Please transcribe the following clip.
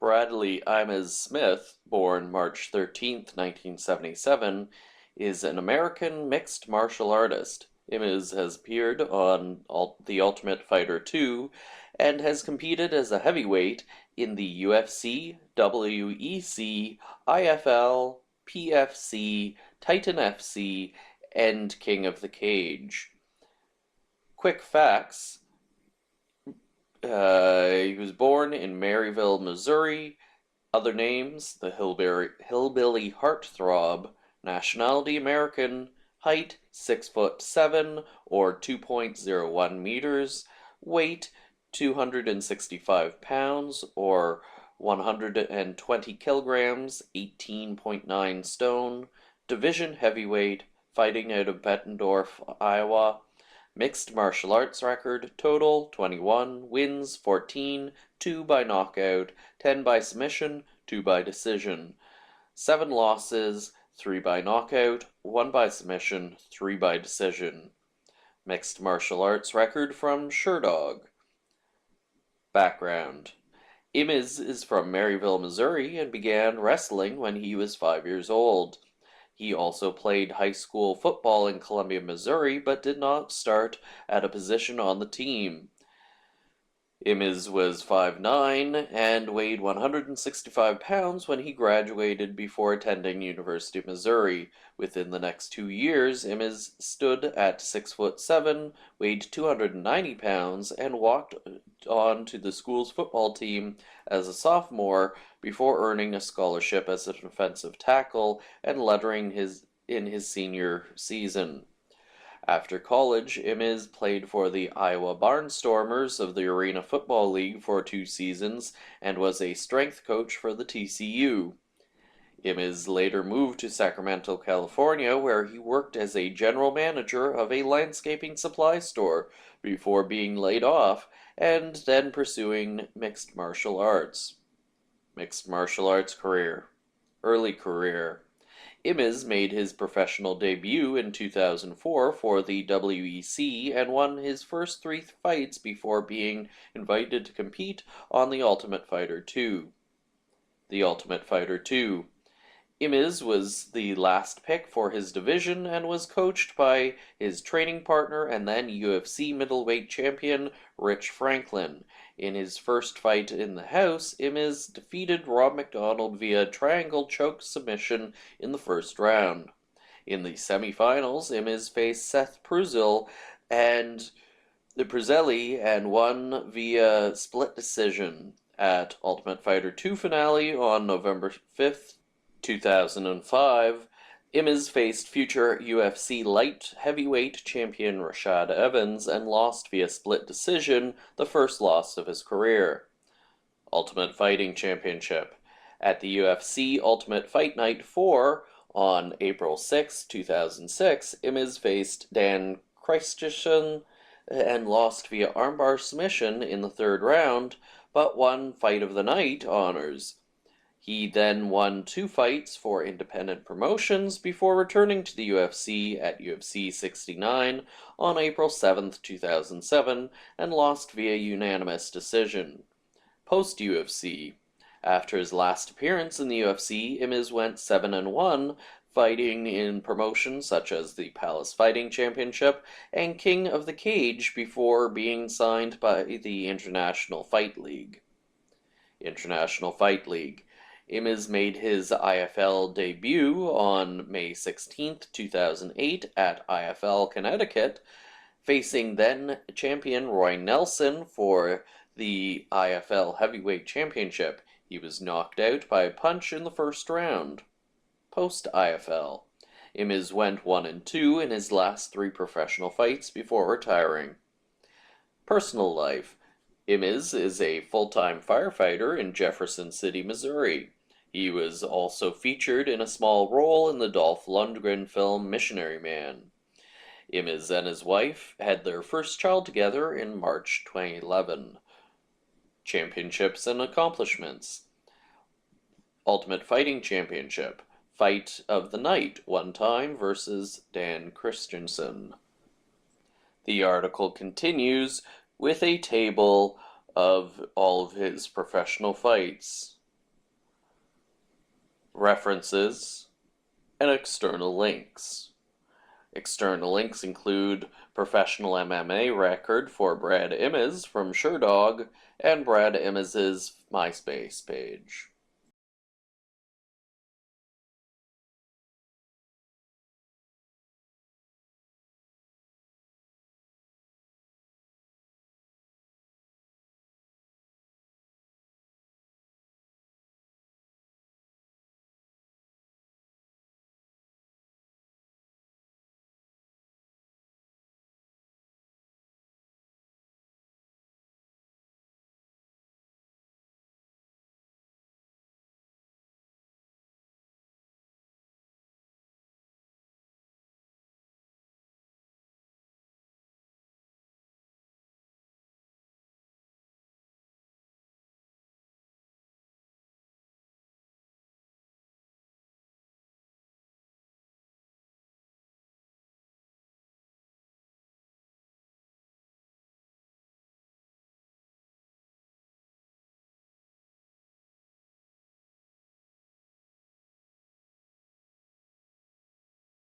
Bradley Imes Smith, born March 13th, 1977, is an American mixed martial artist. Imes has appeared on The Ultimate Fighter 2 and has competed as a heavyweight in the UFC, WEC, IFL, PFC, Titan FC, and King of the Cage. Quick facts. He was born in Maryville, Missouri. Other names: the hillbilly heartthrob, nationality American, height 6'7" or 2.01 meters, weight 265 pounds or 120 kilograms, 18.9 stone, division heavyweight, fighting out of Bettendorf, Iowa. Mixed martial arts record: total 21, wins 14, 2 by knockout, 10 by submission, 2 by decision. 7 losses, 3 by knockout, 1 by submission, 3 by decision. Mixed martial arts record from Sherdog. Background: Imes is from Maryville, Missouri, and began wrestling when he was 5 years old. He also played high school football in Columbia, Missouri, but did not start at a position on the team. Imes was 5'9" and weighed 165 pounds when he graduated before attending University of Missouri. Within the next 2 years, Imes stood at 6'7", weighed 290 pounds, and walked on to the school's football team as a sophomore before earning a scholarship as a defensive tackle and lettering in his senior season. After college, Imes played for the Iowa Barnstormers of the Arena Football League for 2 seasons and was a strength coach for the TCU. Imes later moved to Sacramento, California, where he worked as a general manager of a landscaping supply store before being laid off and then pursuing mixed martial arts. Mixed martial arts career. Early career. Imes made his professional debut in 2004 for the WEC and won his first 3 fights before being invited to compete on The Ultimate Fighter 2. The Ultimate Fighter 2. Imes was the last pick for his division and was coached by his training partner and then UFC middleweight champion Rich Franklin. In his first fight in the house, Imes defeated Rob McDonald via triangle choke submission in the first round. In the semifinals, Imes faced Seth Pruzell and won via split decision. At Ultimate Fighter 2 finale on November 5th, 2005, Imes faced future UFC light heavyweight champion Rashad Evans and lost via split decision, the first loss of his career. Ultimate Fighting Championship. At the UFC Ultimate Fight Night 4 on April 6, 2006, Imes faced Dan Christensen and lost via armbar submission in the 3rd round, but won Fight of the Night honors. He then won 2 fights for independent promotions before returning to the UFC at UFC 69 on April 7, 2007, and lost via unanimous decision. Post-UFC. After his last appearance in the UFC, Imes went 7-1, fighting in promotions such as the Palace Fighting Championship and King of the Cage before being signed by the International Fight League. International Fight League. Imes made his IFL debut on May 16, 2008 at IFL Connecticut, facing then-champion Roy Nelson for the IFL Heavyweight Championship. He was knocked out by a punch in the first round. Post-IFL. Imes went 1-2 in his last 3 professional fights before retiring. Personal life. Imes is a full-time firefighter in Jefferson City, Missouri. He was also featured in a small role in the Dolph Lundgren film Missionary Man. Imes and his wife had their first child together in March 2011. Championships and accomplishments. Ultimate Fighting Championship. Fight of the Night, 1 time versus Dan Christensen. The article continues with a table of all of his professional fights. references, and external links. External links include professional MMA record for Brad Imes from SureDog and Brad Imes' MySpace page.